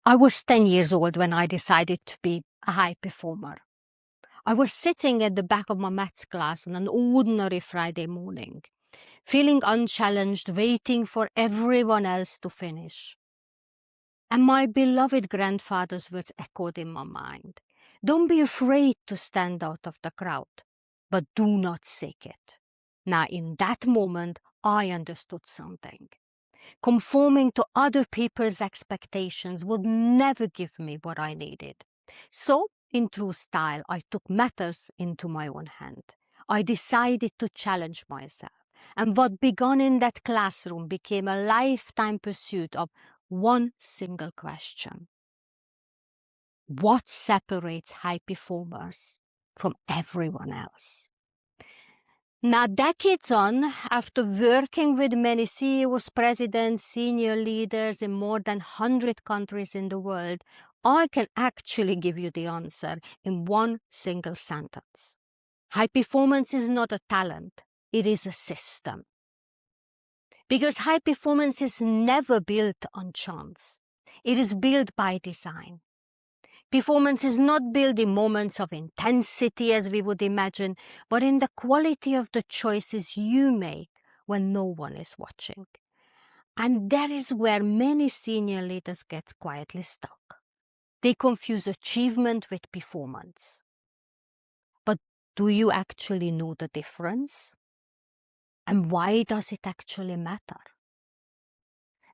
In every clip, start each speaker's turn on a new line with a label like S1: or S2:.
S1: I was 10 years old when I decided to be a high performer. I was sitting at the back of my maths class on an ordinary Friday morning, feeling unchallenged, waiting for everyone else to finish. And my beloved grandfather's words echoed in my mind. Don't be afraid to stand out of the crowd, but do not seek it. Now, in that moment, I understood something. Conforming to other people's expectations would never give me what I needed. So, in true style, I took matters into my own hand. I decided to challenge myself. And what began in that classroom became a lifetime pursuit of one single question. What separates high performers from everyone else? Now, decades on, after working with many CEOs, presidents, senior leaders in more than 100 countries in the world, I can actually give you the answer in one single sentence. High performance is not a talent, it is a system. Because high performance is never built on chance. It is built by design. Performance is not built in moments of intensity as we would imagine, but in the quality of the choices you make when no one is watching. And that is where many senior leaders get quietly stuck. They confuse achievement with performance. But do you actually know the difference? And why does it actually matter?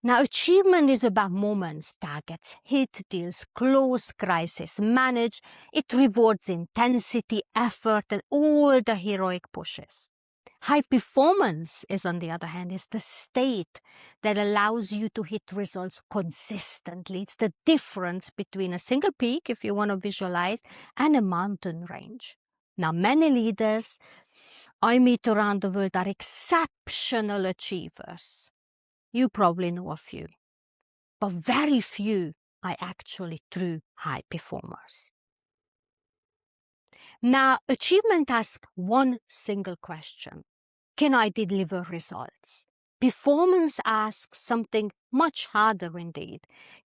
S1: Now, achievement is about moments, targets, hit, deals, close, crisis, manage. It rewards intensity, effort, and all the heroic pushes. High performance is, on the other hand, is the state that allows you to hit results consistently. It's the difference between a single peak, if you want to visualize, and a mountain range. Now, many leaders I meet around the world are exceptional achievers. You probably know a few, but very few are actually true high performers. Now, achievement asks one single question. Can I deliver results? Performance asks something much harder indeed.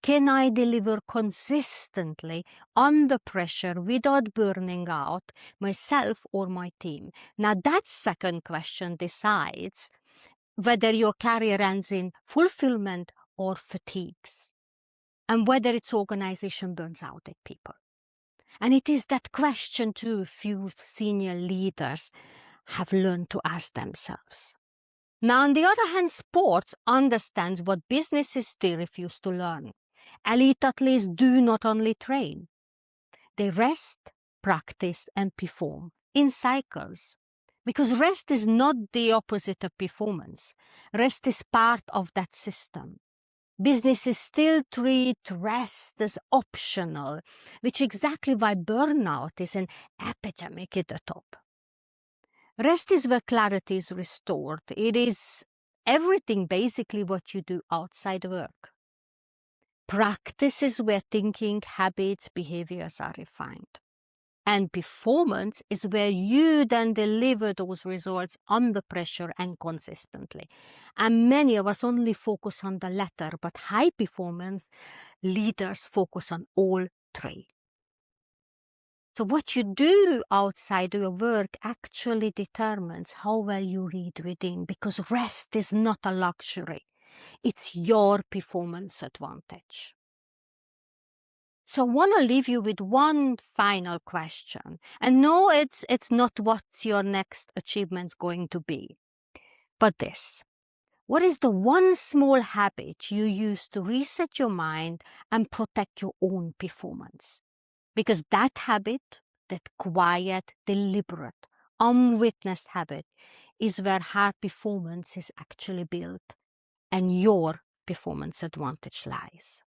S1: Can I deliver consistently under pressure without burning out myself or my team? Now, that second question decides whether your career ends in fulfillment or fatigues, and whether its organization burns out its people. And it is that question too few senior leaders have learned to ask themselves. Now, on the other hand, sports understands what businesses still refuse to learn. Elite athletes do not only train. They rest, practice, and perform in cycles. Because rest is not the opposite of performance. Rest is part of that system. Businesses still treat rest as optional, which is exactly why burnout is an epidemic at the top. Rest is where clarity is restored. It is everything basically what you do outside work. Practice is where thinking, habits, behaviors are refined. And performance is where you then deliver those results under pressure and consistently. And many of us only focus on the latter, but high performance leaders focus on all three. So what you do outside your work actually determines how well you read within, because rest is not a luxury. It's your performance advantage. So I want to leave you with one final question. And no, it's not what's your next achievement going to be, but this. What is the one small habit you use to reset your mind and protect your own performance? Because that habit, that quiet, deliberate, unwitnessed habit, is where high performance is actually built and your performance advantage lies.